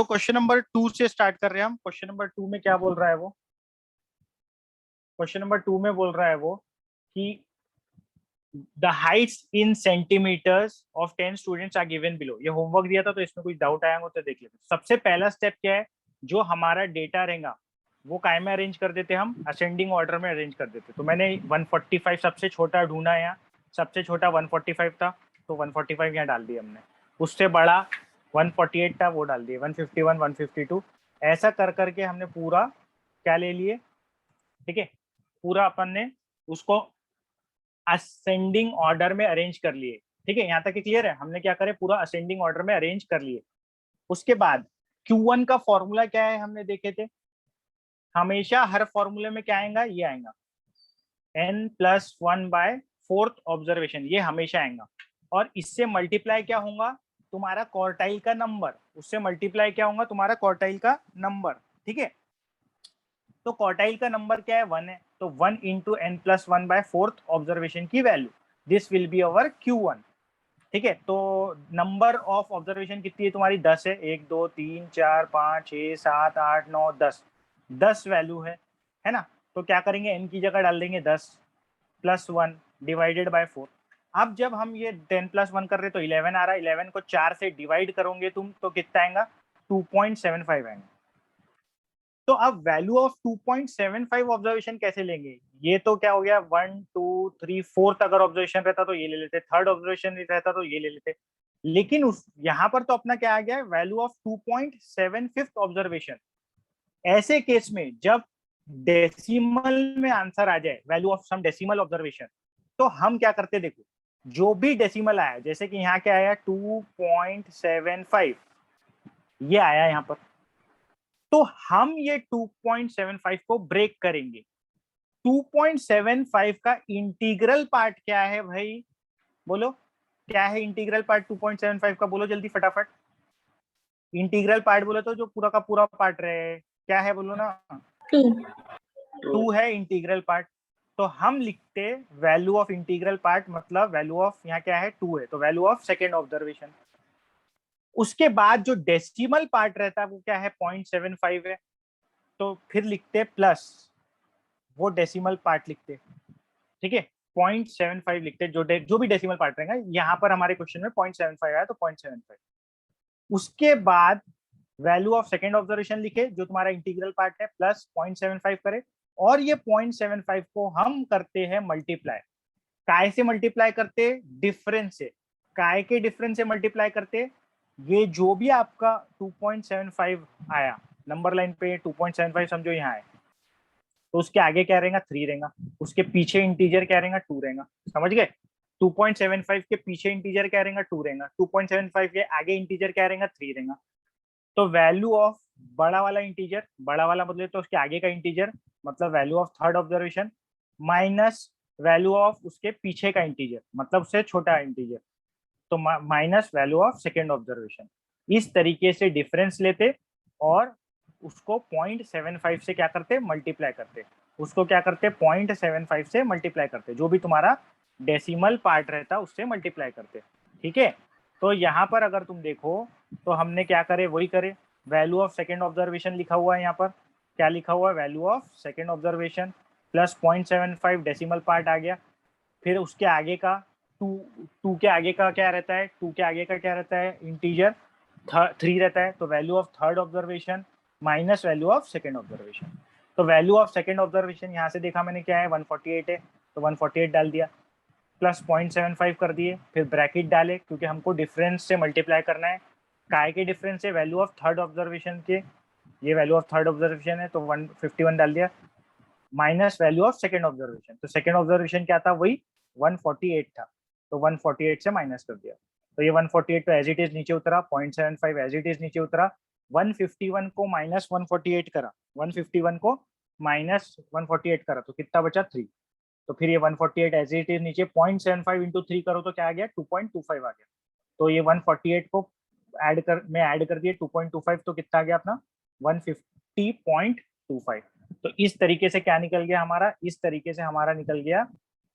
तो question number 2 से start कर रहे हैं हम। क्वेश्चन नंबर 2 में क्या बोल रहा है वो? क्वेश्चन नंबर 2 में बोल रहा है वो कि the heights in centimetres of 10 students are given below. ये होमवर्क दिया था तो इसमें कुछ डाउट आया हो तो देख लेते हैं। सबसे पहला स्टेप क्या है, जो हमारा डेटा रहेगा वो काय में अरेंज कर देते, हम असेंडिंग ऑर्डर में अरेंज कर देते। तो मैंने 145 सबसे छोटा ढूंढा, यहाँ सबसे छोटा 145 था तो 145 यहाँ डाल दिया हमने। उससे बड़ा 148 था वो डाल दिया, 151 152 ऐसा कर करके हमने पूरा क्या ले लिए, ठीक है, पूरा अपन ने उसको असेंडिंग ऑर्डर में अरेंज कर लिए। ठीक है, यहाँ तक क्लियर है? हमने क्या करे, पूरा असेंडिंग ऑर्डर में अरेंज कर लिए। उसके बाद Q1 का फॉर्मूला क्या है हमने देखे थे, हमेशा हर फॉर्मूले में क्या आएगा, ये आएगा n+1/4 ऑब्जर्वेशन, ये हमेशा आएगा। और इससे मल्टीप्लाई क्या होगा, तुम्हारा क्वार्टाइल का नंबर, उससे मल्टीप्लाई क्या होगा, तुम्हारा क्वार्टाइल का नंबर। ठीक है, तो क्वार्टाइल का नंबर क्या है, 1 है, तो 1 इंटू n+1/4 ऑब्जर्वेशन की value, this will be our Q1। ठीक है, तो नंबर ऑफ ऑब्जर्वेशन कितनी है तुम्हारी, 10 है। 1 2 3 4 5 6 7 8 9 10, 10 वैल्यू है ना। तो क्या करेंगे, n की जगह डाल देंगे 10 + 1 डिवाइडेड बाय 4। अब जब हम ये 10 + 1 कर रहे तो 11 आ रहा है, 11 को 4 से डिवाइड करोगे तुम तो कितना आएगा, 2.75 आएगा। तो अब वैल्यू ऑफ 2.75 ऑब्जर्वेशन कैसे लेंगे, ये तो क्या हो गया, 1 2 3 4th अगर ऑब्जर्वेशन रहता तो ये ले लेते, थर्ड ऑब्जर्वेशन रहता तो ये ले लेते। लेकिन उस यहाँ पर तो अपना क्या आ गया, वैल्यू ऑफ 2.75 ऑब्जर्वेशन। ऐसे केस में जब डेसिमल में आंसर आ जाए, value of some decimal observation, तो हम क्या करते, देखो जो भी डेसिमल आया, जैसे कि यहाँ क्या आया 2.75, ये आया यहाँ पर, तो हम ये 2.75 को ब्रेक करेंगे। 2.75 का इंटीग्रल पार्ट क्या है भाई, बोलो क्या है इंटीग्रल पार्ट 2.75 का, बोलो जल्दी फटाफट। इंटीग्रल पार्ट बोलो तो जो पूरा का पूरा पार्ट रहे, क्या है बोलो ना, 2 है इंटीग्रल पार्ट। तो हम लिखते वैल्यू ऑफ इंटीग्रल पार्ट, मतलब वैल्यू ऑफ यहाँ क्या है 2 है, तो वैल्यू ऑफ सेकेंड ऑब्जर्वेशन। उसके बाद जो डेसिमल पार्ट रहता है वो क्या है, 0.75 है, तो फिर लिखते प्लस वो डेसिमल पार्ट लिखते। ठीक है, 0.75 लिखते, जो भी डेसिमल पार्ट रहेगा। यहाँ पर हमारे क्वेश्चन में 0.75 आया तो 0.75। उसके बाद वैल्यू ऑफ सेकेंड ऑब्जर्वेशन लिखे जो तुम्हारा इंटीग्रल पार्ट है, प्लस 0.75 करे, और ये 0.75 को हम करते हैं मल्टीप्लाई। काय से मल्टीप्लाई करते, डिफरेंस से। काय के डिफरेंस से मल्टीप्लाई करते, ये जो भी आपका 2.75 आया नंबर लाइन पे, 2.75 समझो यहाँ है, तो उसके आगे क्या रहेगा, 3 रहेगा, उसके पीछे इंटीजर क्या रहेगा, 2 रहेगा। समझ गए, 2.75 के पीछे इंटीजर क्या रहेगा, 2 रहेगा, 2.75 के आगे इंटीजर क्या रहेगा, 3 रहेगा। तो वैल्यू ऑफ बड़ा वाला इंटीजर, बड़ा वाला मतलब तो उसके आगे का इंटीजर, मतलब value of third observation, minus value of उसके पीछे का इंटीजर, मतलब उससे छोटा इंटीजर, तो minus value of second observation. इस तरीके से डिफरेंस लेते और उसको 0.75 से क्या करते, मल्टीप्लाई करते। उसको क्या करते, 0.75 से मल्टीप्लाई करते, जो भी तुम्हारा डेसिमल पार्ट रहता उससे मल्टीप्लाई करते। ठीक है, तो यहाँ पर अगर तुम देखो तो हमने क्या करे, वही करे। वैल्यू ऑफ सेकेंड ऑब्जर्वेशन लिखा हुआ है यहाँ पर, क्या लिखा हुआ है, value of second observation plus 0.75 decimal part आ गया। फिर उसके आगे का टू के आगे का क्या रहता है, टू के आगे का क्या रहता है, इंटीजर 3 रहता है, तो value of third observation minus value of second observation. तो वैल्यू ऑफ सेकेंड ऑब्जर्वेशन यहाँ से देखा मैंने क्या है, 148 है, तो 148 डाल दिया, प्लस 0.75 कर दिए, फिर ब्रैकेट डाले क्योंकि हमको डिफरेंस से मल्टीप्लाई करना है। काय के डिफरेंस से, वैल्यू ऑफ थर्ड ऑब्जर्वेशन के, ये वैल्यू ऑफ थर्ड ऑब्जर्वेशन है तो 151 डाल दिया, minus value of second observation, तो सेकेंड ऑब्जर्वेशन क्या था, वही 148 था, तो 148 से माइनस कर दिया। तो ये 148 तो एज इट इज नीचे उतरा, 0.75 एज इट इज नीचे उतरा, 151 को माइनस 148 करा, 151 को माइनस 148 करा तो कितना बचा, 3। तो फिर ये 148 एज इट इज नीचे, 0.75 इंटू 3 करो तो क्या आ गया, 2.25 आ गया। तो ये 148 को ऐड कर दिए 2.25, तो कितना आ गया अपना 150.25। तो इस तरीके से क्या निकल गया हमारा, इस तरीके से हमारा निकल गया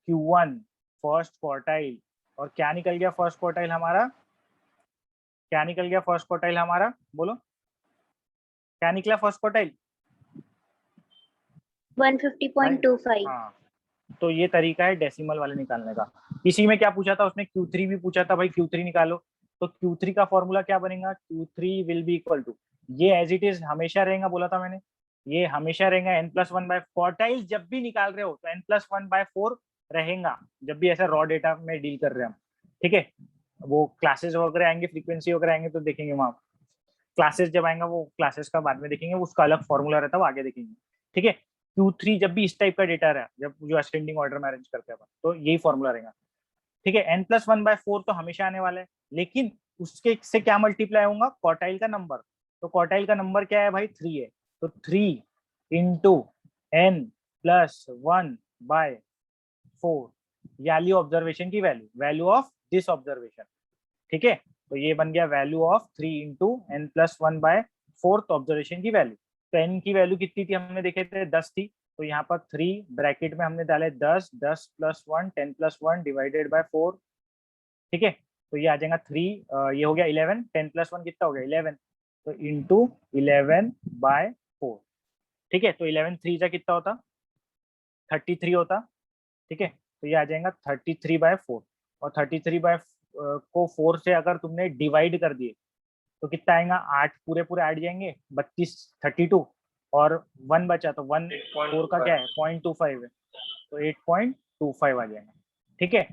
Q1 फर्स्ट क्वार्टाइल। और क्या निकल गया फर्स्ट क्वार्टाइल हमारा, क्या निकल गया फर्स्ट क्वार्टाइल हमारा, बोलो क्या निकला फर्स्ट क्वार्टाइल? 150.25। हाँ, तो ये तरीका है डेसिमल वाले निकालने का। इसी में क्या पूछा था उसने, Q3 भी पूछा था भाई, Q3 निकालो। तो Q3 का फॉर्मूला क्या बनेगा, Q3 will be equal to, ये एज इट इज हमेशा रहेगा, बोला था मैंने, ये हमेशा रहेगा n+1/4। क्वार्टाइल जब भी निकाल रहे हो तो n+1/4 रहेगा, जब भी ऐसा रॉ डेटा में डील कर रहे हैं हम, ठीक है। वो क्लासेस वगैरह आएंगे, फ्रीक्वेंसी वगैरह आएंगे तो देखेंगे वहां, क्लासेस जब आएंगा वो क्लासेस का बाद में देखेंगे, उसका अलग फॉर्मूला रहता है वो आगे देखेंगे, ठीक है। Q3 जब भी इस टाइप का डेटा रहा, जब जो असेंडिंग ऑर्डर में अरेंज करते हैं तो यही फॉर्मूला रहेगा, ठीक है। n+1/4 तो हमेशा आने वाला है, लेकिन उसके से क्या मल्टीप्लाई होगा, क्वार्टाइल का नंबर। तो क्वार्टाइल का नंबर क्या है भाई, 3 है, तो 3 इंटू n+1/4 वैल्यू ऑब्जर्वेशन की वैल्यू ऑफ दिस ऑब्जर्वेशन, ठीक है। तो ये बन गया value of 3 into n+1/4 observation की वैल्यू। तो n की वैल्यू कितनी थी हमने देखे थे, 10 थी, तो यहाँ पर 3 ब्रैकेट में हमने डाले 10, 10+1 10+1 डिवाइडेड बाय 4, ठीक है। तो ये आ जाएगा 3, ये हो गया 11, 10+1 कितना हो गया 11, तो इंटू 11/4, ठीक है। तो 11 3 जा कितना होता, 33 होता, ठीक है। तो ये आ जाएगा 33/4, और 33 को 4 से अगर तुमने डिवाइड कर दिए तो कितना आएगा, 8 पूरे पूरे 8 जाएंगे, 32 32, और 1 बचा, तो 1 4 का क्या है 0.25 है, तो 8.25 आ जाएगा, ठीक है।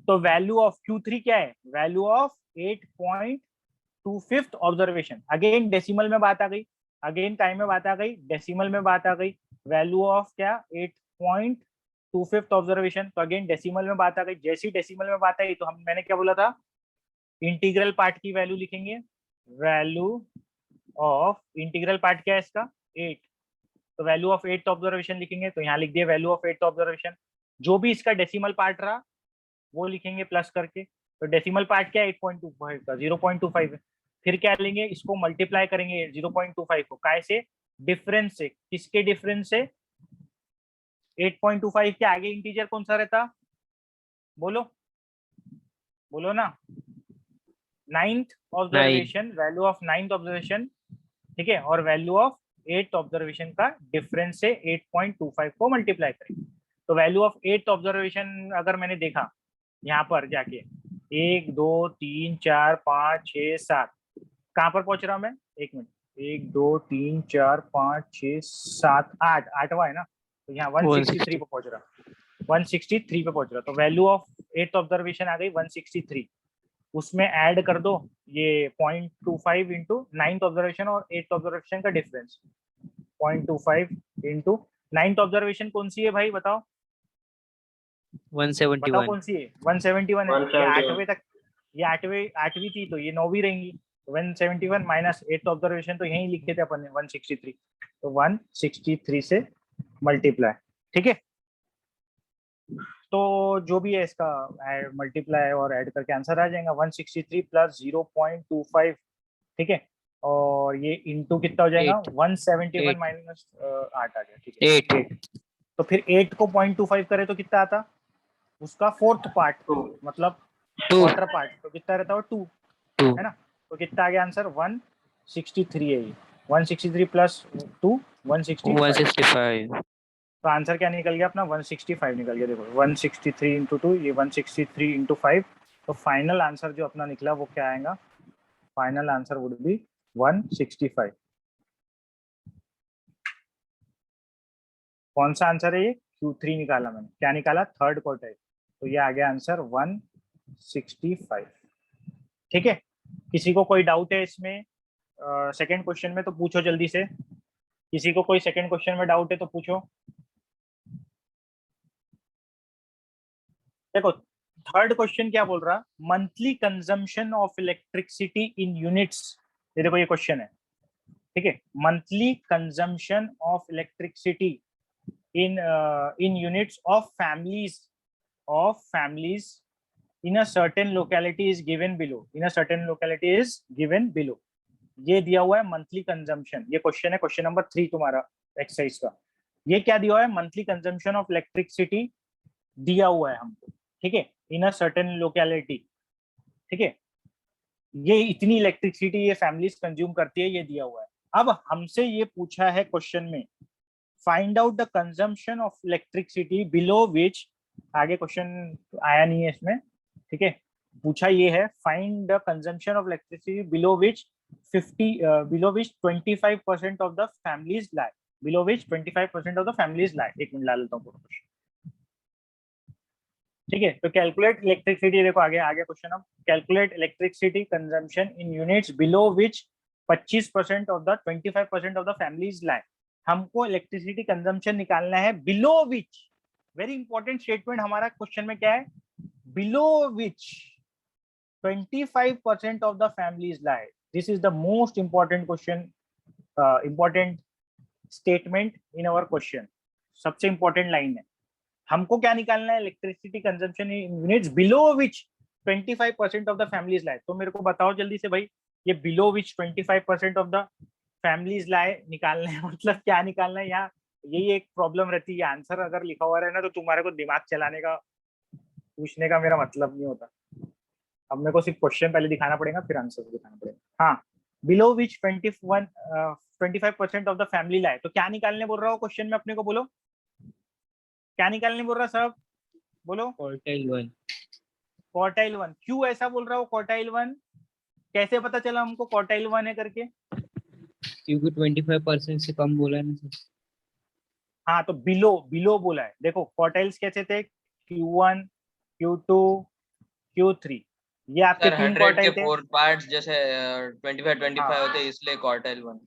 तो वैल्यू ऑफ Q3 क्या है, value of 8.25 observation. Again decimal में बात आ गई, अगेन टाइम में बात आ गई, डेसिमल में बात आ गई, वैल्यू ऑफ क्या 8.25 ऑब्जर्वेशन। तो अगेन डेसिमल में बात आ गई, जैसी डेसिमल में बात आई तो मैंने क्या बोला था, इंटीग्रल पार्ट की वैल्यू लिखेंगे, वैल्यू ऑफ इंटीग्रल पार्ट क्या है इसका 8, तो वैल्यू ऑफ 8 ऑब्जर्वेशन लिखेंगे, तो यहाँ लिख दिया वैल्यू ऑफ 8 ऑब्जर्वेशन। जो भी इसका डेसिमल पार्ट रहा वो लिखेंगे प्लस करके, तो डेसिमल पार्ट क्या है 8.25 का 0.25 है। फिर क्या लेंगे, इसको मल्टीप्लाई करेंगे 0.25 को काय से, डिफरेंस से, किसके डिफरेंस से, 8.25 के आगे इंटीजर कौन सा रहता, बोलो बोलो ना, 9th observation, value of 9th observation, ठीक है, और वैल्यू ऑफ 8th ऑब्जर्वेशन का डिफरेंस से 8.25 को मल्टीप्लाई करेंगे। तो वैल्यू ऑफ 8th ऑब्जर्वेशन अगर मैंने देखा यहाँ पर जाके 1 2 3 4 5 6 7, कहाँ पर पहुंच रहा हूँ मैं, एक मिनट, 1 2 3 4 5 6 7 8, 8वां है ना, तो यहाँ 163 पे पहुंच रहा, 163 पे पहुंच रहा, तो वैल्यू ऑफ 8th ऑब्जर्वेशन आ गई 163, उसमें ऐड कर दो ये 0.25 इंटू 9th ऑब्जर्वेशन और 8th ऑब्जर्वेशन का डिफरेंस, 0.25 इंटू 9th ऑब्जर्वेशन कौन सी है भाई बताओ, 171, बताओ कौन सी है, 171 है, ये 8वें तक, ये 8वीं थी तो ये 9वीं रहेंगी, 171 माइनस 8th ऑब्जर्वेशन, तो यही लिखे थे अपन ने 163, तो 163 से मल्टीप्लाई, ठीक है। तो जो भी है इसका मल्टीप्लाई और ऐड करके आंसर आ जाएगा 163 प्लस 0.25, ठीक है, और ये इंटू कितना हो जाएगा 171 माइनस 8 आ गया, ठीक है 8, तो फिर 8 को 0.25 करे तो कितना आता, उसका फोर्थ पार्ट, मतलब क्वार्टर पार्ट, तो कितना रहता है 2 है ना, तो कितना आ गया आंसर 163 है, ये 163 प्लस 2 165, तो आंसर क्या निकल गया अपना 165 निकल गया, देखो 163 इंटू 2, ये 163 इंटू 5, तो फाइनल आंसर जो अपना निकला वो क्या आएगा, फाइनल आंसर वुड बी 165। कौन सा आंसर है ये, Q3 निकाला मैंने, क्या निकाला थर्ड क्वार्टाइल, तो ये आ गया आंसर 165, ठीक है। किसी को कोई डाउट है इसमें, सेकंड क्वेश्चन में तो पूछो जल्दी से, किसी को कोई सेकंड क्वेश्चन में डाउट है तो पूछो। देखो थर्ड क्वेश्चन क्या बोल रहा, monthly consumption of electricity in units, ये देखो ये क्वेश्चन है, ठीक है, monthly consumption of electricity in units of families in a certain locality is given below, in a certain locality is given below, ये दिया हुआ है मंथली कंजम्पशन, ये क्वेश्चन है क्वेश्चन नंबर 3 तुम्हारा एक्सरसाइज का, ये क्या दिया हुआ है मंथली कंजम्पशन ऑफ इलेक्ट्रिसिटी दिया हुआ है हमको, ठीक है, इन अ सर्टेन लोकेलिटी, ठीक है, ये इतनी इलेक्ट्रिसिटी ये फैमिलीज कंज्यूम करती है, ये दिया हुआ है। अब हमसे ये पूछा है क्वेश्चन में, find out the consumption of electricity below विच, आगे क्वेश्चन आया नहीं है इसमें, ठीक है, पूछा ये है find the consumption of electricity below which 25% of the families lie, below which 25% of the families lie. एक मिनट ला लेता हूँ क्वेश्चन, ठीक है। तो कैलकुलेट इलेक्ट्रिसिटी, देखो आगे आगे क्वेश्चन, अब calculate electricity consumption in units below which 25% of the 25% of the families lie. हमको इलेक्ट्रिसिटी कंजम्पशन निकालना है below which, very important statement हमारा क्वेश्चन में क्या है, below which 25% of the families lie. This is the most important question, important statement in our question. सबसे important line है, हमको क्या निकालना है, electricity consumption in units below which 25% of the families लाए। तो मेरे को बताओ जल्दी से भाई, ये below which 25% of the families लाए निकालना है, मतलब क्या निकालना है यहाँ, यही एक प्रॉब्लम रहती है। आंसर अगर लिखा हुआ रहे ना तो तुम्हारे को दिमाग चलाने का, पूछने का मेरा मतलब नहीं होता। अब मेरे को सिर्फ क्वेश्चन पहले दिखाना पड़ेगा, फिर आंसर दिखाना पड़ेगा। हाँ, below which 25% of the family लाए, तो क्या निकालने बोल रहा हो क्वेश्चन में अपने को, बोलो क्या निकालने बोल रहा सब, बोलो क्वार्टाइल 1। क्वार्टाइल 1, क्यों ऐसा बोल रहा हो क्वार्टाइल 1, कैसे पता चला हमको क्वार्टाइल 1 है करके, क्योंकि 25% से कम बोला है ना सर। हाँ तो बिलो बिलो बोला है। देखो क्वार्टाइल्स कैसे थे, Q1 Q2 Q3, ये आपके सर 3 100 के क्वार्टाइल थे। 4 पार्ट्स जैसे 25 होते हैं, इसलिए क्वार्टाइल 1।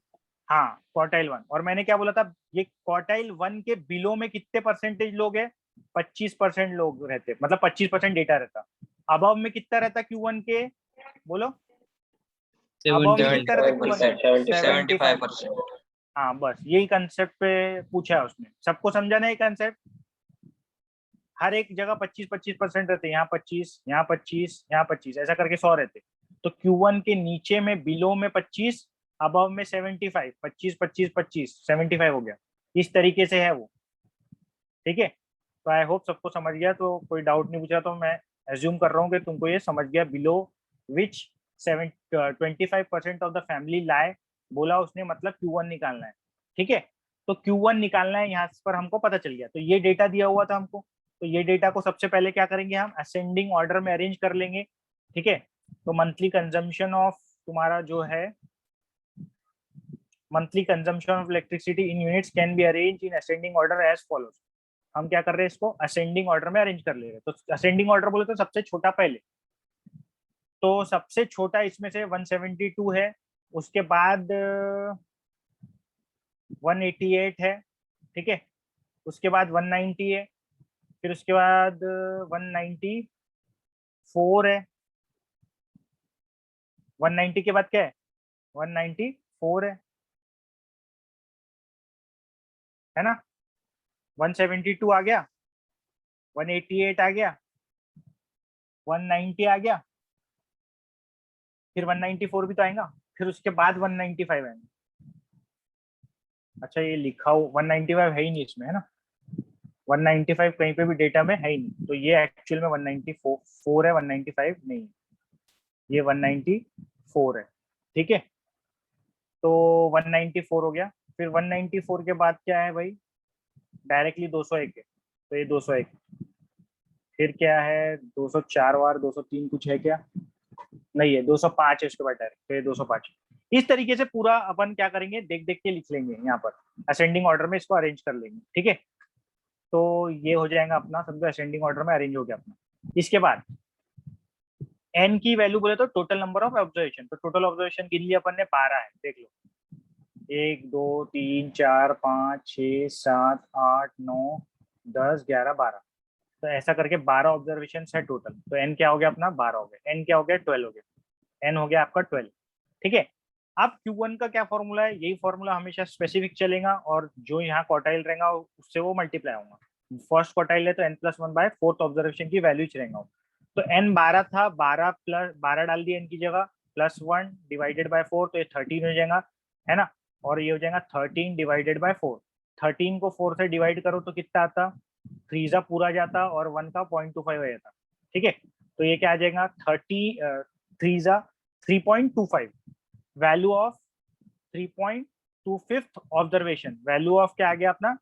हाँ क्वार्टाइल 1, और मैंने क्या बोला था, ये क्वार्टाइल 1 के बिलो में कितने परसेंटेज लोग हैं, 25% लोग रहते, मतलब 25% डेटा रहता। अबव में कितना रहता Q1 के, बोलो अबव में कितना रहता Q1 के, 75%। हाँ बस यही कंसेप्ट पे पूछा है उसने, सबको समझा ना ये कंसेप्ट। हर एक जगह 25-25% रहते, यहाँ 25, यहाँ 25, यहाँ 25, ऐसा करके 100 रहते। तो Q1 के नीचे में बिलो में 25, अबव में 75, 25 25 25 75 हो गया, इस तरीके से है वो, ठीक है। तो आई होप सबको समझ गया, तो कोई डाउट नहीं पूछा, तो मैं एज्यूम कर रहा हूँ कि तुमको ये समझ गया। Below which 25% of the family lie बोला उसने, मतलब Q1 निकालना है, ठीक है। तो Q1 निकालना है, यहाँ पर हमको पता चल गया। तो ये डेटा दिया हुआ था हमको, तो ये डेटा को सबसे पहले क्या करेंगे, हम असेंडिंग ऑर्डर में अरेंज कर लेंगे, ठीक है। तो मंथली कंजम्पशन ऑफ तुम्हारा जो है, monthly consumption of electricity in units can be arrange in ascending order as follows. हम क्या कर रहे हैं, इसको असेंडिंग ऑर्डर में अरेंज कर ले रहे हैं। तो असेंडिंग ऑर्डर बोले तो सबसे छोटा पहले, तो सबसे छोटा इसमें से 172 है, उसके बाद 188 है, ठीक है, उसके बाद 190 है, फिर उसके बाद 194 है, 190 के बाद क्या है, 194 है ना, 172 आ गया, 188 आ गया, 190 आ गया, फिर 194 भी तो आएगा, फिर उसके बाद 195 आएंगे। अच्छा ये लिखा हो 195 है ही नहीं इसमें, है ना, 195 कहीं पे भी डेटा में है ही नहीं, तो ये एक्चुअल में 194 है, 195 नहीं है, ये 194 है, ठीक है। तो 194 हो गया, फिर 194 के बाद क्या है भाई, डायरेक्टली 201 है, तो ये 201, फिर क्या है 204 वार 203 कुछ है क्या, नहीं है, 205 है उसके बाद डायरेक्ट, तो ये 205। इस तरीके से पूरा अपन क्या करेंगे, देख देख के लिख लेंगे, यहाँ पर असेंडिंग ऑर्डर में इसको अरेंज कर लेंगे, ठीक है। तो ये हो जाएगा अपना, समझो असेंडिंग ऑर्डर में अरेंज हो गया अपना। इसके बाद एन की वैल्यू बोले तो टोटल नंबर ऑफ ऑब्जर्वेशन, तो टोटल ऑब्जर्वेशन गिन लिया अपन ने 12 है, देख लो 1 2 3 4 5 6 7 8 9 10 11 12, तो ऐसा करके 12 ऑब्जर्वेशन है टोटल। तो एन क्या हो गया अपना, 12 हो गया, एन क्या हो गया 12 हो गया, एन हो गया आपका 12, ठीक है। अब Q1 का क्या फॉर्मूला है, यही फॉर्मूला हमेशा स्पेसिफिक चलेगा, और जो यहाँ क्वार्टाइल रहेगा उससे वो मल्टीप्लाई होगा। फर्स्ट क्वार्टाइल है तो n+1 फोर्थ ऑब्जर्वेशन की वैल्यू रहेगा। तो n 12 था, 12 प्लस 12 डाल दिया n की जगह, +1 डिवाइडेड बाय 4, तो ये 13 हो जाएगा, है ना, और ये हो जाएगा 13 डिवाइडेड बाय 4। 13 को 4 से डिवाइड करो तो कितना आता, 3 जा पूरा जाता और 1 का 0.25 हो जाता, ठीक है। तो ये क्या आ जाएगा, 3 जा 3.25, value of 3.25 to fifth observation, value of क्या आ गया अपना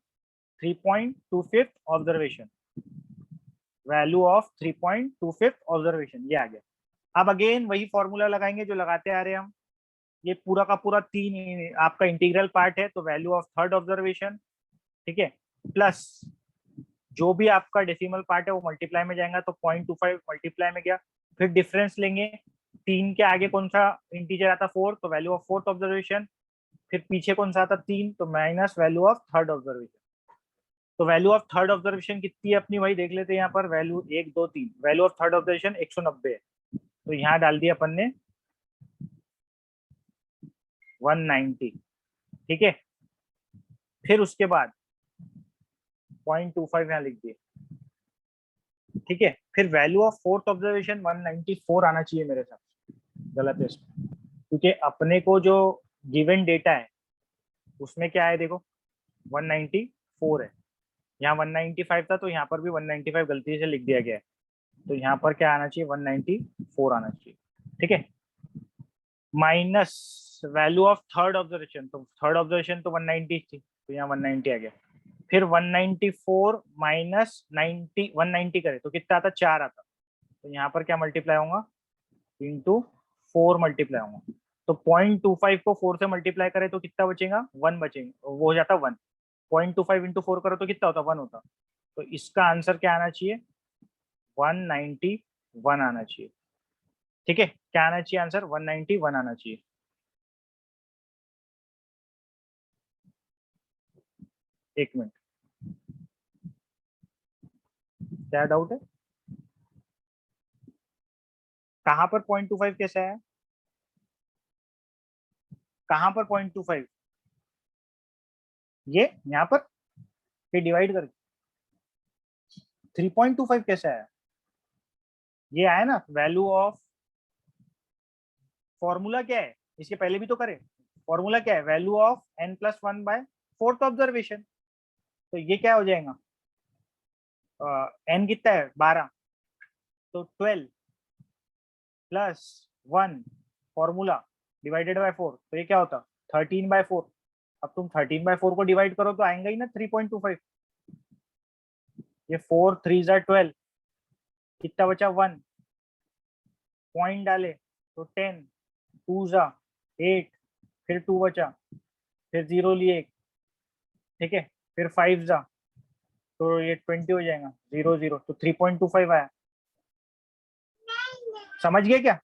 3.25 ऑब्जर्वेशन, वैल्यू ऑफ 3.25 ऑब्जर्वेशन ये आ गया। अब अगेन वही फॉर्मूला लगाएंगे जो लगाते आ रहे हैं हम, ये पूरा का पूरा 3 आपका इंटीग्रल पार्ट है, तो वैल्यू ऑफ थर्ड ऑब्जर्वेशन, ठीक है, प्लस जो भी आपका डेसिमल पार्ट है वो मल्टीप्लाई में जाएगा, तो 0.25 मल्टीप्लाई में गया, फिर डिफरेंस लेंगे, 3 के आगे कौन सा इंटीजर आता 4, तो वैल्यू ऑफ फोर्थ ऑब्जर्वेशन, फिर पीछे कौन सा आता 3, तो minus value of third observation. तो वैल्यू ऑफ थर्ड ऑब्जर्वेशन कितनी है अपनी, वही देख लेते हैं यहाँ पर, value 1 2 3, value of third observation 190 है, तो यहाँ डाल दिया अपन ने 190, ठीक है। फिर उसके बाद 0.25 यहाँ लिख दिए, ठीक है। फिर वैल्यू ऑफ फोर्थ ऑब्जर्वेशन 194 आना चाहिए मेरे साथ, गलत है इसमें, क्योंकि अपने को जो गिवन डेटा है उसमें क्या है देखो 194 है, यहाँ 195 था, तो यहाँ पर भी 195 गलती से लिख दिया गया है, तो यहाँ पर क्या आना चाहिए 194 आना चाहिए, ठीक है। Minus value of third observation, तो थर्ड ऑब्जर्वेशन तो 190 थी, तो यहाँ 190 आ गया, फिर 194 माइनस 90, 190 करे तो कितना आता 4 आता, तो यहाँ पर क्या मल्टीप्लाई होगा इंटू 4 मल्टीप्लाई होगा, तो 0.25 को 4 से मल्टीप्लाई करे तो कितना बचेगा 1 बचेगा, वो हो जाता 1, 0.25 इंटू 4 करो तो कितना होता 1 होता, तो इसका आंसर क्या आना चाहिए 191 आना चाहिए, ठीक है। क्या आना चाहिए आंसर 191 आना चाहिए। एक मिनट, क्या डाउट है, कहां पर 0.25 कैसे आया, कहां पर 0.25, ये यहाँ पर, फिर डिवाइड करके 3.25 कैसे आया, ये आया ना, वैल्यू ऑफ, फॉर्मूला क्या है इसके पहले भी तो करे, फॉर्मूला क्या है value of n+1 by fourth observation, तो ये क्या हो जाएगा n कितना है 12, तो 12 प्लस 1 फॉर्मूला डिवाइडेड बाय 4, तो ये क्या होता 13/4, अब तुम 13/4 को डिवाइड करो तो आएगा ही ना 3.25, ये 4 3 12, कितना बचा 1, पॉइंट डाले तो 10, 2 8, फिर 2 बचा, फिर 0 लिए 1, ठीक है, फिर 5 तो ये 20 हो जाएगा, 0 0, तो 3.25 आया, समझ गए क्या,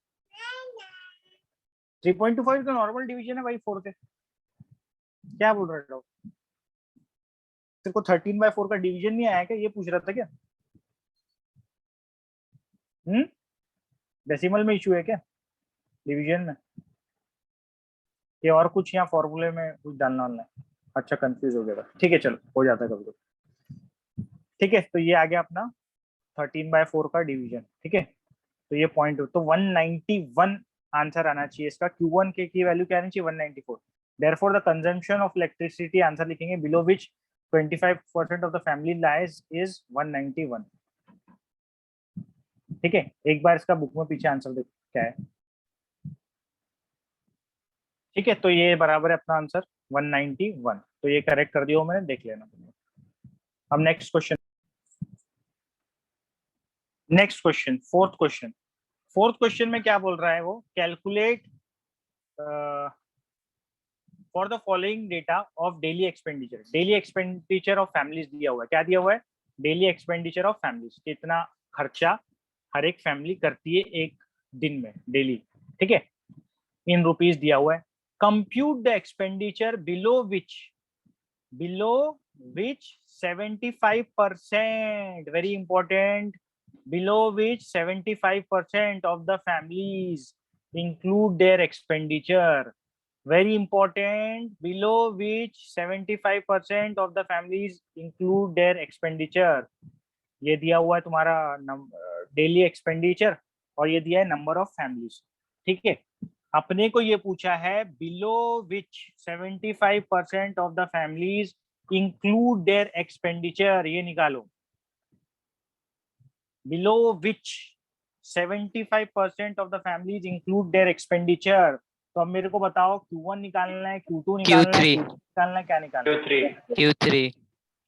3.25 का नॉर्मल डिवीजन है भाई 4 से, क्या बोल रहे हो, तेरे को 13/4 का डिवीजन नहीं आया क्या, ये पूछ रहा था क्या, डेसिमल में इशू है क्या डिवीजन में, ये और कुछ यहाँ फॉर्मूले में कुछ डालना वालना है, अच्छा कंफ्यूज हो गया था, ठीक है चलो हो जाता है कभी, ठीक है। तो ये आ गया अपना 13/4 का डिवीजन, ठीक है, तो ये पॉइंट, तो 191 आंसर आना चाहिए इसका, Q1 के की वैल्यू क्या आनी चाहिए 194, therefore the consumption of electricity, answer लिखेंगे below which 25% of the family lies is 191, ठीक है। एक बार इसका बुक में पीछे आंसर देख क्या है, ठीक है, तो ये बराबर है अपना आंसर 191, तो ये करेक्ट कर दिया हो मैंने, देख लेना। अब नेक्स्ट क्वेश्चन, फोर्थ क्वेश्चन में क्या बोल रहा है वो, calculate for the following data of daily expenditure of families दिया हुआ है, क्या दिया हुआ है डेली एक्सपेंडिचर ऑफ फैमिलीज, कितना खर्चा हर एक फैमिली करती है एक दिन में डेली, ठीक है, इन रुपीज दिया हुआ है। Compute the expenditure below which 75%, very important, below which 75% of the families include their expenditure, very important, below which 75% of the families include their expenditure, ये दिया हुआ है तुम्हारा डेली एक्सपेंडिचर और ये दिया है नंबर ऑफ फैमिलीज, ठीक है। अपने को ये पूछा है below which 75% of the families include there expenditure, ये निकालो, below which 75% of the families include their expenditure, तो अब मेरे को बताओ Q1 निकालना है, Q2 निकालना है, Q3 Q3 निकालना है, क्या निकालना है? Q3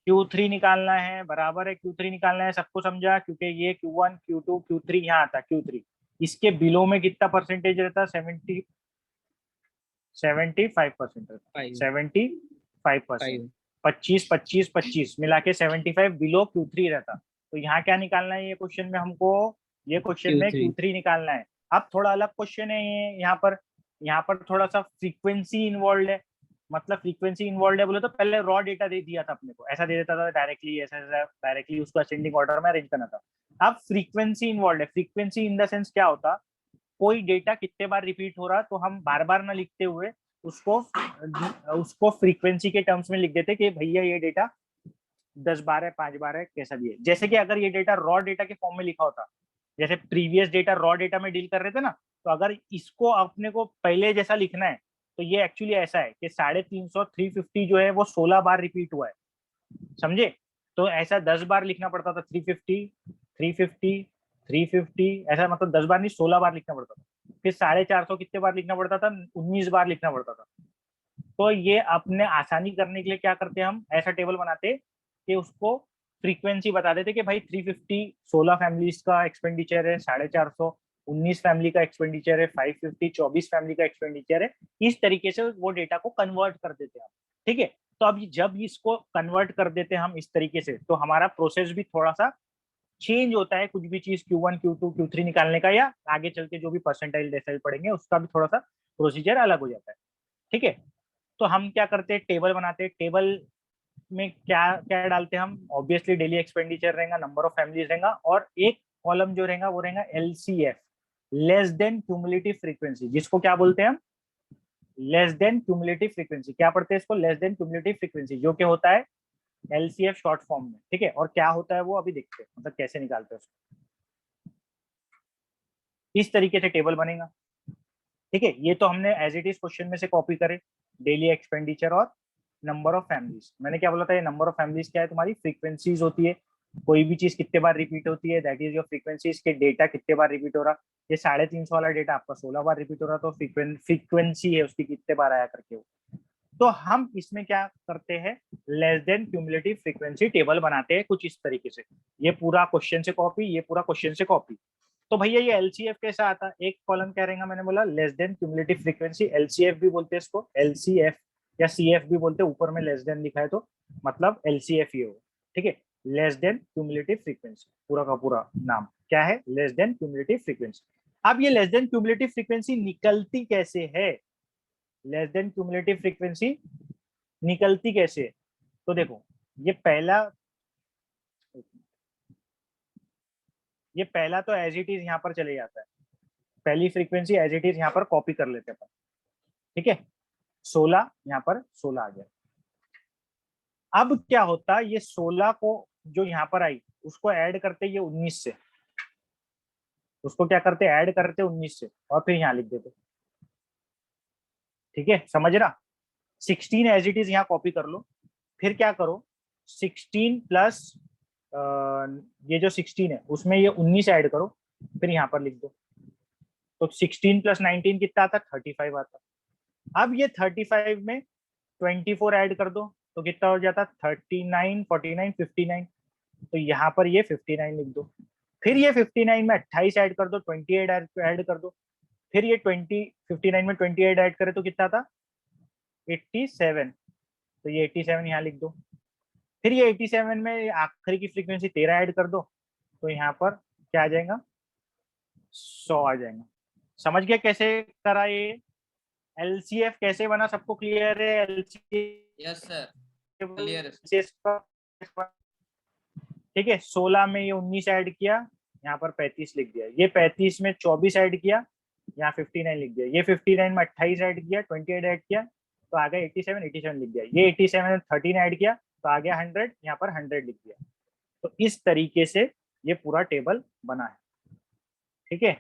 Q3 निकालना है, बराबर है, Q3 निकालना है, सबको समझा? क्योंकि ये Q1 Q2 Q3 यहाँ आता है Q3। इसके बिलो में कितना परसेंटेज रहता है? 75% रहता है। 5 75%, 5 25 25 25 मिला के 75 बिलो Q3 रहता। तो यहाँ क्या निकालना है ये क्वेश्चन में हमको? ये क्वेश्चन में Q3 Q3 निकालना है। अब थोड़ा अलग क्वेश्चन है ये, यहाँ पर थोड़ा सा फ्रीक्वेंसी इन्वॉल्व है। मतलब फ्रीक्वेंसी इन्वॉल्व है बोले तो पहले रॉ डेटा दे दिया था अपने को, ऐसा दे देता था डायरेक्टली, ऐसा डायरेक्टली उसको असेंडिंग ऑर्डर में अरेंज करना था। अब फ्रीक्वेंसी इन्वॉल्व है। फ्रीक्वेंसी इन द सेंस क्या होता, कोई डेटा कितने बार रिपीट हो रहा तो हम बार बार ना लिखते हुए उसको उसको फ्रीक्वेंसी के टर्म्स में लिख देते कि भैया ये डेटा 10 बार है, 5 बार है, कैसा भी है। जैसे कि अगर ये डेटा रॉ डेटा के फॉर्म में लिखा होता, जैसे प्रीवियस डेटा रॉ डेटा में डील कर रहे थे ना, तो अगर इसको अपने को पहले जैसा लिखना है तो ये एक्चुअली ऐसा है कि 350 350 जो है वो 16 बार रिपीट हुआ है, समझे? तो ऐसा 10 बार लिखना पड़ता था, 350 350 350, ऐसा मतलब 10 बार नहीं 16 बार लिखना पड़ता था। फिर 450 कितने बार लिखना पड़ता था? 19 बार लिखना पड़ता था। तो ये अपने आसानी करने के लिए क्या करते हम, ऐसा टेबल बनाते कि उसको फ्रीक्वेंसी बता देते कि भाई 350 16 फैमिलीज का एक्सपेंडिचर है, 450 19 फैमिली का एक्सपेंडिचर है, 550 24 फैमिली का एक्सपेंडिचर है। इस तरीके से वो डेटा को कन्वर्ट कर देते हैं हम, ठीक है? तो अब जब इसको कन्वर्ट कर देते हैं हम इस तरीके से, तो हमारा प्रोसेस भी थोड़ा सा चेंज होता है। कुछ भी चीज Q1 Q2 Q3 निकालने का या आगे चल के जो भी परसेंटाइल डेसिमल पढ़ेंगे उसका भी थोड़ा सा प्रोसीजर अलग हो जाता है, ठीक है? तो हम क्या करते हैं, टेबल बनाते हैं। टेबल में क्या क्या डालते हैं हम? ऑब्वियसली डेली एक्सपेंडिचर रहेगा, नंबर ऑफ फैमिलीज रहेगा, और एक कॉलम जो रहेगा वो रहेगा LCF, less than cumulative frequency, जिसको क्या बोलते हैं हम? Less than cumulative frequency. क्या पढ़ते हैं इसको? लेस देन क्यूमुलेटिव फ्रीक्वेंसी, जो कि होता है LCF शॉर्ट फॉर्म में, ठीक है? और क्या होता है वो अभी देखते हैं, मतलब कैसे निकालते हैं उसको। इस तरीके से टेबल बनेगा, ठीक है? ये तो हमने एज इट इज क्वेश्चन में से कॉपी करे, डेली एक्सपेंडिचर और नंबर ऑफ फैमिलीज। मैंने क्या बोला था, ये नंबर ऑफ फैमिलीज क्या है? तुम्हारी फ्रीक्वेंसीज होती है। कोई भी चीज कितने बार रिपीट होती है, दैट इज योर फ्रीक्वेंसीज के डेटा कितने बार रिपीट हो रहा। ये 350 वाला डेटा आपका 16 बार रिपीट हो रहा, तो फ्रीक्वेंसी है उसकी कितने बार आया करके वो। तो हम इसमें क्या करते हैं, less than cumulative frequency table बनाते हैं कुछ इस तरीके से। ये पूरा क्वेश्चन से कॉपी, ये पूरा क्वेश्चन से कॉपी। तो भैया ये LCF कैसा आता? एक कॉलम क्या रहेगा, मैंने बोला less than cumulative frequency, LCF भी बोलते हैं इसको, LCF या CF भी बोलते हैं, ऊपर में लेस देन लिखा है तो मतलब LCF ये हो, ठीक है? लेस देन क्यूमुलेटिव फ्रीक्वेंसी, पूरा का पूरा नाम क्या है? Less than cumulative frequency. अब ये लेस देन क्यूमुलेटिव फ्रीक्वेंसी निकलती कैसे है? लेस देन क्यूमुलेटिव फ्रीक्वेंसी निकलती कैसे है? तो देखो, ये पहला ये पहला तो एज इट इज यहाँ पर चले जाता है। पहली फ्रीक्वेंसी एज इट इज यहाँ पर कॉपी कर लेते हैं, ठीक है? 16 यहाँ पर 16 आ गया। अब क्या होता, ये 16 को जो यहाँ पर आई उसको ऐड करते ये 19 से, उसको क्या करते, ऐड करते 19 से, और फिर यहाँ लिख देते, ठीक है? समझ रहा? 16 एज इट इज यहाँ कॉपी कर लो, फिर क्या करो, 16 प्लस ये जो 16 है उसमें ये 19 ऐड करो, फिर यहाँ पर लिख दो। तो 16 प्लस 19 कितना आता? 35 आता। अब ये 35 में 24 ऐड कर दो तो कितना हो जाता? 39 49 59। तो यहाँ पर ये 59 लिख दो। फिर ये 59 में 28 ऐड कर दो, 28 ऐड कर दो। फिर ये 59 में 28 ऐड करे तो कितना था? 87। तो ये 87 यहाँ लिख दो। फिर ये 87 में आखिरी की फ्रीक्वेंसी 13 ऐड कर दो, तो यहाँ पर क्या आ जाएगा? 100 आ जाएगा। समझ गया कैसे करा ये? LCF कैसे बना, सबको क्लियर है? LCF यस सर, क्लियर है। ठीक है, 16 में ये 19 ऐड किया, यहाँ पर 35 लिख दिया। ये 35 में 24 ऐड किया, यहाँ 59 लिख दिया। ये 59 में 28 ऐड किया, 28 ऐड किया, तो आ गया 87, 87 लिख दिया। ये 87 में 13 ऐड किया तो आ गया 100, यहाँ पर 100 लिख दिया। तो इस तरीके से ये पूरा टेबल बना है, ठीक है?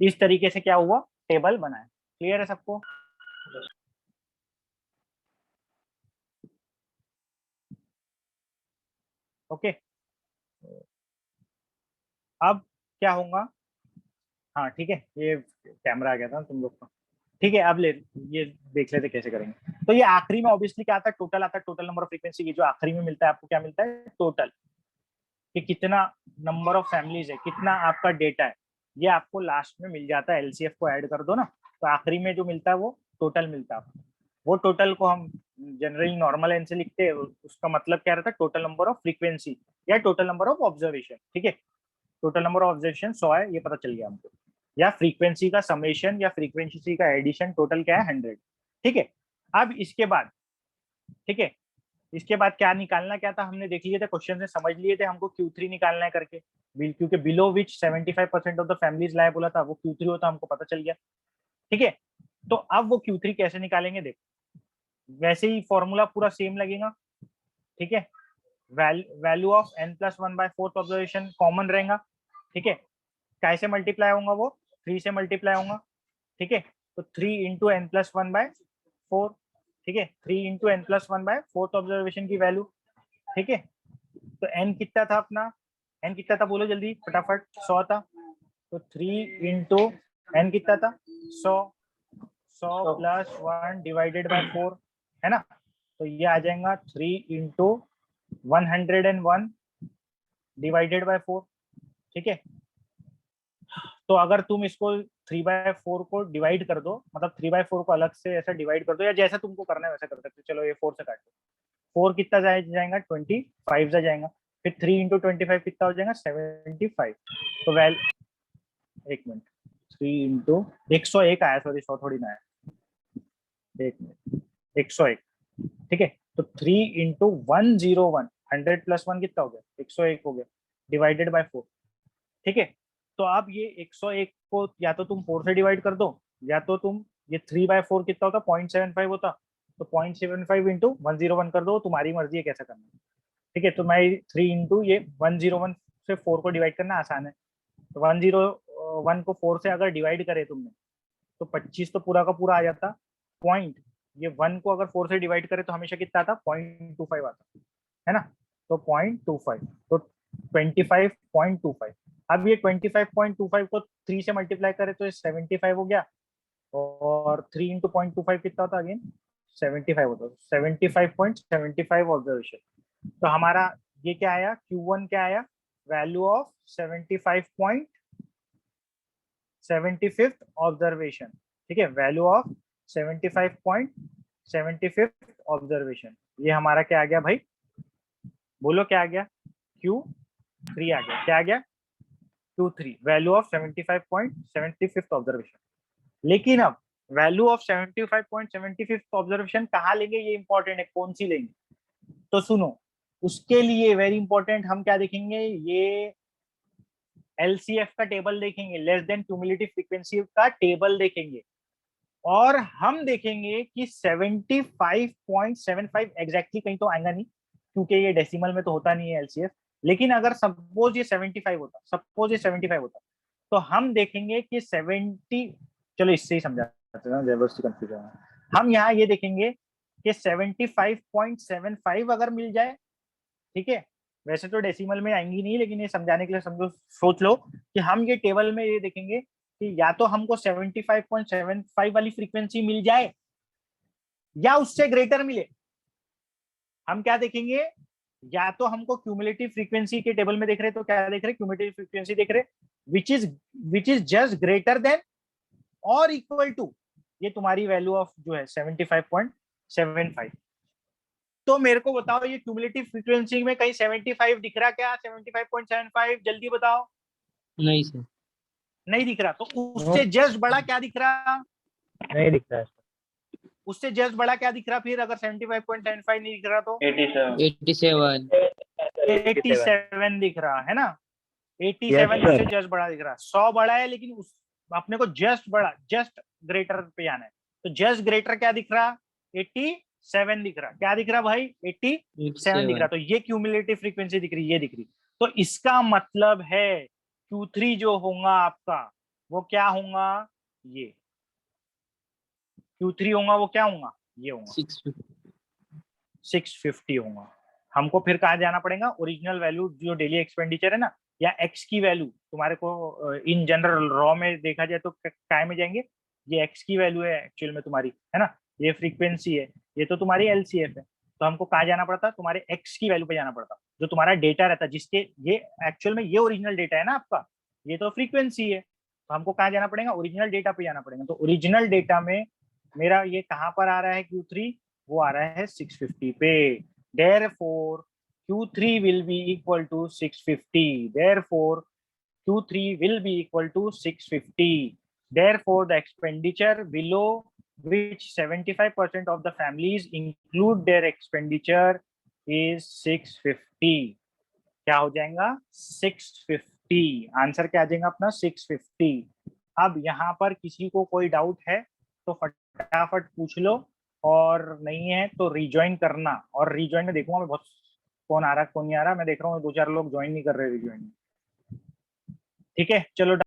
इस तरीके से क्या हुआ, टेबल बना है। क्लियर है सबको? ओके। अब क्या होगा, हाँ ठीक है, ये कैमरा आ गया था तुम लोग का। ठीक है, अब ले ये देख लेते कैसे करेंगे। तो ये आखिरी में ऑब्वियसली क्या आता है, टोटल आता है, टोटल नंबर ऑफ फ्रीक्वेंसी। ये जो आखिरी में मिलता है आपको क्या मिलता है, टोटल, कि कितना नंबर ऑफ फैमिलीज है, कितना आपका डेटा है, ये आपको लास्ट में मिल जाता है। एलसीएफ को ऐड कर दो ना, तो आखिरी में जो मिलता है वो टोटल मिलता है आपको। वो टोटल को हम जनरली नॉर्मल एन से लिखते हैं, उसका मतलब क्या रहता है, टोटल नंबर ऑफ फ्रीक्वेंसी या टोटल नंबर ऑफ ऑब्जर्वेशन। ठीक है, टोटल नंबर ऑफ ऑब्जर्वेशन 100 है, ये पता चल गया हमको, या फ्रीक्वेंसी का समेशन या फ्रीक्वेंसी का एडिशन, टोटल क्या है 100। ठीक है, अब इसके बाद, ठीक है, इसके बाद क्या निकालना क्या था, हमने देख लिए थे क्वेश्चन से, समझ लिए थे हमको Q3 निकालना है करके, क्योंकि below which 75% of the families लाए बोला था, वो Q3 होता, हमको पता चल गया। ठीक है, तो अब वो Q3 कैसे निकालेंगे, देखो वैसे ही फॉर्मूला पूरा सेम लगेगा। ठीक है, value of n+1/4 observation common रहेगा। ठीक है, कैसे मल्टीप्लाई होगा वो, 3 से मल्टीप्लाई होगा। ठीक है, तो 3 इंटू n+1/4। ठीक है, 3 इंटू n+1/4 ऑब्जर्वेशन की वैल्यू। ठीक है, तो n कितना था अपना, n कितना था बोलो जल्दी फटाफट, 100 था, तो 3 इंटू n कितना था 100, 100 प्लस 1 डिवाइडेड बाय 4 है ना, तो ये आ जाएगा 3 इंटू 101 डिवाइडेड बाय 4। ठीक है, तो अगर तुम इसको 3/4 को डिवाइड कर दो, मतलब 3/4 को अलग से ऐसा डिवाइड कर दो, या जैसा तुमको करना है वैसा कर सकते हो। चलो ये 4 से काट दो, 4 कितना जाएगा 25 जा जाएगा, फिर 3 इंटू 25 कितना हो जाएगा 75। तो वेल एक मिनट, 3 इंटू 101 आया, सॉरी 100 थोड़ी ना आया, एक मिनट 101। ठीक है, तो 3 इंटू 101, 100 प्लस 1 कितना हो गया 101 हो गया, डिवाइडेड बाय 4। ठीक है, तो अब ये 101 को या तो तुम 4 से डिवाइड कर दो, या तो तुम ये 3/4 कितना होता 0.75 होता, तो 0.75 इंटू 101 कर दो, तुम्हारी मर्जी है कैसा करना है। ठीक है, तो मैं 3 इंटू ये 101 से 4 को डिवाइड करना आसान है, तो 101 को 4 से अगर डिवाइड करे तुमने तो 25 तो पूरा का पूरा आ जाता पॉइंट, ये 1 को अगर 4 से डिवाइड करे तो हमेशा कितना आता 0.25 आता है ना, तो 0.25, तो 25.25। अब ये 25.25 को 3 से मल्टीप्लाई करे तो 75 हो गया, और 3 इंटू 0.25 कितना होता अगेन 75 होता, 75.75 ऑब्जर्वेशन। तो हमारा ये क्या आया, Q1 क्या आया, वैल्यू ऑफ 75.75 ऑब्जर्वेशन। ठीक है, वैल्यू ऑफ 75.75 ऑब्जर्वेशन, ये हमारा क्या आ गया भाई, बोलो क्या आ गया, Q3 आ गया, क्या आ गया Q3, वैल्यू ऑफ 75.75 ऑब्जर्वेशन। लेकिन अब वैल्यू ऑफ 75.75 ऑब्जर्वेशन कहाँ लेंगे, ये इंपॉर्टेंट है, कौन सी लेंगे, तो सुनो, उसके लिए वेरी इंपॉर्टेंट हम क्या देखेंगे, ये एलसीएफ का टेबल देखेंगे, लेस देन क्यूमुलेटिव फ्रीक्वेंसी का टेबल देखेंगे, और हम देखेंगे कि 75.75 एग्जैक्टली कहीं तो आएगा नहीं, क्योंकि ये डेसिमल में तो होता नहीं है एलसीएफ, लेकिन अगर सपोज ये 75 होता, सपोज ये 75 होता, तो हम देखेंगे कि 70, चलो इससे ही समझाते हैं जबरदस्ती कंफ्यूजन, हम यहाँ ये देखेंगे कि 75.75 अगर मिल जाए, ठीक है, वैसे तो डेसिमल में आएंगी नहीं, लेकिन ये समझाने के लिए समझो, सोच लो कि हम ये टेबल में ये देखेंगे कि या तो हमको 75.75 वाली फ्रीक्वेंसी मिल जाए या उससे ग्रेटर मिले। हम क्या देखेंगे, या तो हमको क्यूमुलेटिव फ्रीक्वेंसी के टेबल में देख रहे तो क्या देख रहे, क्यूमुलेटिव फ्रीक्वेंसी देख रहे which is just greater than और इक्वल टू ये तुम्हारी वैल्यू ऑफ जो है 75.75। तो मेरे को बताओ ये क्यूमुलेटिव फ्रीक्वेंसी में कहीं 75 दिख रहा क्या, 75.75 जल्दी बताओ, नहीं सर, नहीं दिख रहा, तो उससे जस्ट बड़ा क्या दिख रहा, नहीं दिख रहा है, उससे जस्ट बड़ा क्या दिख रहा फिर, अगर 75.75 नहीं दिख रहा तो 87। 87 दिख रहा है ना, 87 Yes, sir. उससे जस्ट बड़ा दिख रहा, 100 बड़ा है, लेकिन उस अपने को जस्ट बड़ा, जस्ट ग्रेटर पे आना है, तो जस्ट ग्रेटर क्या दिख रहा 87 दिख रहा, क्या दिख रहा भाई 87 दिख रहा, तो ये क्यूमुलेटिव फ्रीक्वेंसी दिख रही, ये दिख रही, तो इसका मतलब है Q3 जो होगा आपका वो क्या होगा, ये Q3 होगा वो क्या होगा, ये होगा 650 होगा। हमको फिर कहाँ जाना पड़ेगा, ओरिजिनल वैल्यू जो डेली एक्सपेंडिचर है ना या x की वैल्यू तुम्हारे को इन जनरल रॉ में देखा जाए तो काय में जाएंगे, ये x की वैल्यू है एक्चुअल में तुम्हारी, है ना, ये फ्रीक्वेंसी है, ये तो तुम्हारी एलसीएफ है, तो हमको कहाँ जाना पड़ता, तुम्हारे x की वैल्यू पे जाना पड़ता, जो तुम्हारा डेटा रहता, जिसके ये एक्चुअल में ये ओरिजिनल डेटा है ना आपका, ये तो फ्रीक्वेंसी है, तो हमको कहाँ जाना पड़ेगा, ओरिजिनल डेटा पे जाना पड़ेगा। तो ओरिजिनल डेटा में मेरा ये कहाँ पर आ रहा है Q3, वो आ रहा है 650 पे। Therefore Q3 will be equal to 650. Therefore Q3 will be equal to 650. Therefore the expenditure below which 75% of the families include their expenditure is 650. क्या हो जाएगा 650, आंसर क्या आ जाएगा अपना 650। अब यहाँ पर किसी को कोई डाउट है तो फटाफट पूछ लो, और नहीं है तो रिज्वाइन करना, और रिज्वाइन में देखूंगा मैं बहुत कौन आ रहा कौन नहीं आ रहा, मैं देख रहा हूँ 2-4 लोग ज्वाइन नहीं कर रहे रिज्वाइन। ठीक है चलो।